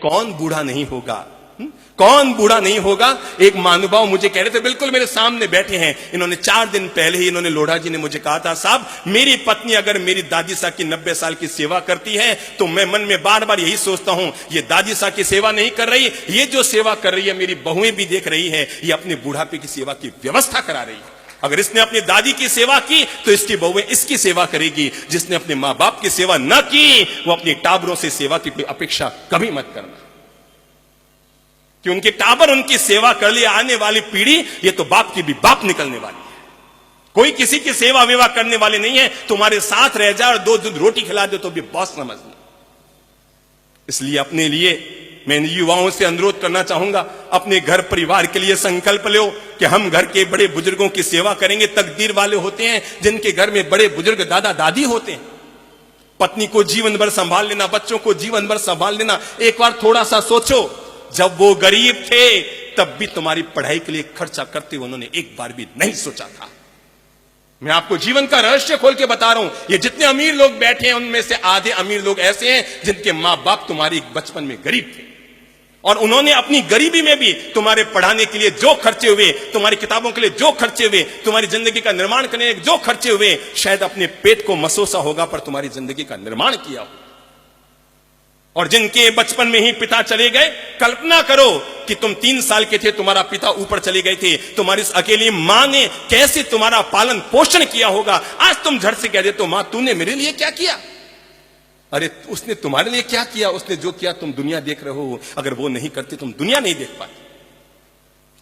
कौन बूढ़ा नहीं होगा? कौन बूढ़ा नहीं होगा? एक महानुभाव मुझे कह रहे थे, बिल्कुल मेरे सामने बैठे हैं, इन्होंने 4 दिन पहले ही इन्होंने लोढ़ा जी ने मुझे कहा था, साहब मेरी पत्नी अगर मेरी दादी साहब की 90 साल की सेवा करती है तो मैं मन में बार बार यही सोचता हूं, ये दादी साहब की सेवा नहीं कर रही, ये जो सेवा कर रही है मेरी बहुएं भी देख रही है, ये अपने बुढ़ापे की सेवा की व्यवस्था करा रही है। अगर इसने अपनी दादी की सेवा की तो इसकी बहुएं इसकी सेवा करेगी। जिसने अपने मां बाप की सेवा न की वो अपनी टाबरों से सेवा की अपेक्षा कभी मत करना, कि उनके टाबर उनकी सेवा कर लिए, आने वाली पीढ़ी ये तो बाप की भी बाप निकलने वाली है। कोई किसी की सेवा विवाह करने वाले नहीं है। तुम्हारे साथ रह जाए और 2 दूध रोटी खिला दे तो भी बॉस समझना। इसलिए अपने लिए मैं युवाओं से अनुरोध करना चाहूंगा, अपने घर परिवार के लिए संकल्प लो कि हम घर के बड़े बुजुर्गों की सेवा करेंगे। तकदीर वाले होते हैं जिनके घर में बड़े बुजुर्ग दादा दादी होते हैं। पत्नी को जीवन भर संभाल लेना, बच्चों को जीवन भर संभाल लेना। एक बार थोड़ा सा सोचो, जब वो गरीब थे तब भी तुम्हारी पढ़ाई के लिए खर्चा करते उन्होंने एक बार भी नहीं सोचा था। मैं आपको जीवन का रहस्य खोल के बता रहा हूं। ये जितने अमीर लोग बैठे हैं उनमें से आधे अमीर लोग ऐसे हैं जिनके मां बाप तुम्हारी बचपन में गरीब थे और उन्होंने अपनी गरीबी में भी तुम्हारे पढ़ाने के लिए जो खर्चे हुए, तुम्हारी किताबों के लिए जो खर्चे हुए, तुम्हारी जिंदगी का निर्माण करने के जो खर्चे हुए, शायद अपने पेट को मसोसा होगा पर तुम्हारी जिंदगी का निर्माण किया हो। और जिनके बचपन में ही पिता चले गए, कल्पना करो कि तुम 3 साल के थे, तुम्हारा पिता ऊपर चले गए थे, तुम्हारी इस अकेली मां ने कैसे तुम्हारा पालन पोषण किया होगा। आज तुम झट से कह देते हो, मां तूने मेरे लिए क्या किया? अरे उसने तुम्हारे लिए क्या किया? उसने जो किया तुम दुनिया देख रहे हो, अगर वो नहीं करते तुम दुनिया नहीं देख पाते।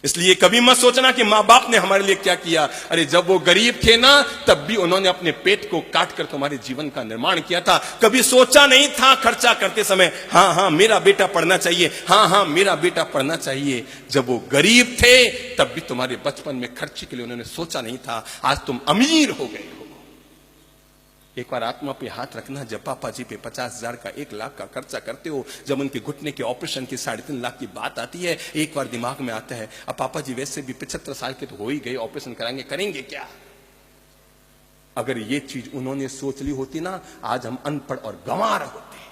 इसलिए कभी मत सोचना कि मां बाप ने हमारे लिए क्या किया। अरे जब वो गरीब थे ना तब भी उन्होंने अपने पेट को काट कर तुम्हारे जीवन का निर्माण किया था। कभी सोचा नहीं था खर्चा करते समय, हाँ मेरा बेटा पढ़ना चाहिए, हाँ मेरा बेटा पढ़ना चाहिए। जब वो गरीब थे तब भी तुम्हारे बचपन में खर्चे के लिए उन्होंने सोचा नहीं था। आज तुम अमीर हो गए हो। एक बार आत्मा पे हाथ रखना, जब पापा जी पे 50,000 का 1 लाख का खर्चा करते हो, जब उनके घुटने के ऑपरेशन की 3.5 लाख की बात आती है, एक बार दिमाग में आता है, अब पापा जी वैसे भी 75 साल के तो हो ही गए, ऑपरेशन कराएंगे, करेंगे क्या? अगर ये चीज उन्होंने सोच ली होती ना, आज हम अनपढ़ और गंवार होते।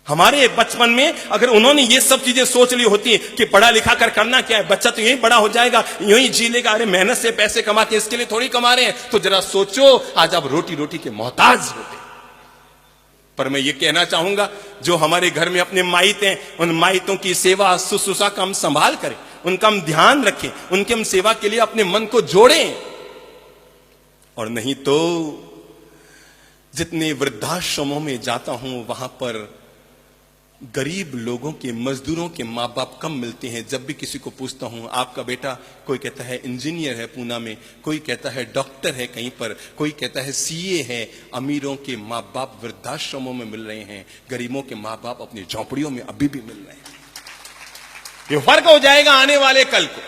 हमारे बचपन में अगर उन्होंने ये सब चीजें सोच ली होती कि पढ़ा लिखा कर करना क्या है, बच्चा तो यही बड़ा हो जाएगा, यही जी लेगा, अरे मेहनत से पैसे कमा के इसके लिए थोड़ी कमा रहे हैं, तो जरा सोचो आज आप रोटी रोटी के मोहताज होते। पर मैं ये कहना चाहूंगा, जो हमारे घर में अपने माइत हैं, उन माइतों की सेवा शुश्रूषा का हम संभाल करें, उनका हम ध्यान रखें, उनके हम सेवा के लिए अपने मन को जोड़ें। और नहीं तो जितने वृद्धाश्रमों में जाता हूं वहां पर गरीब लोगों के, मजदूरों के माँ बाप कम मिलते हैं। जब भी किसी को पूछता हूं, आपका बेटा, कोई कहता है इंजीनियर है पूना में, कोई कहता है डॉक्टर है कहीं पर, कोई कहता है सीए है। अमीरों के माँ बाप वृद्धाश्रमों में मिल रहे हैं, गरीबों के माँ बाप अपनी झोंपड़ियों में अभी भी मिल रहे हैं। ये फर्क हो जाएगा आने वाले कल को,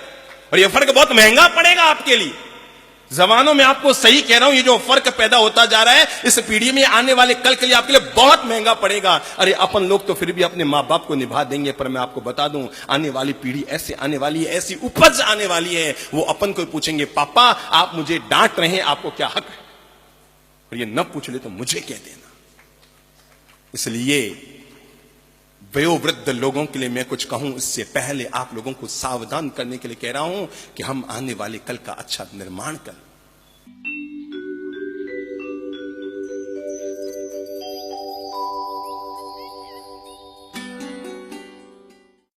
और ये फर्क बहुत महंगा पड़ेगा आपके लिए। जमानों में आपको सही कह रहा हूं, ये जो फर्क पैदा होता जा रहा है इस पीढ़ी में, आने वाले कल के लिए आपके लिए बहुत महंगा पड़ेगा। अरे अपन लोग तो फिर भी अपने माँ बाप को निभा देंगे, पर मैं आपको बता दूं, आने वाली पीढ़ी ऐसे आने वाली है, ऐसी उपज आने वाली है, वो अपन को पूछेंगे, पापा आप मुझे डांट रहे हैं, आपको क्या हक है? और ये न पूछ ले तो मुझे कह देना। इसलिए वयोवृद्ध लोगों के लिए मैं कुछ कहूं इससे पहले आप लोगों को सावधान करने के लिए कह रहा हूं कि हम आने वाले कल का अच्छा निर्माण करें।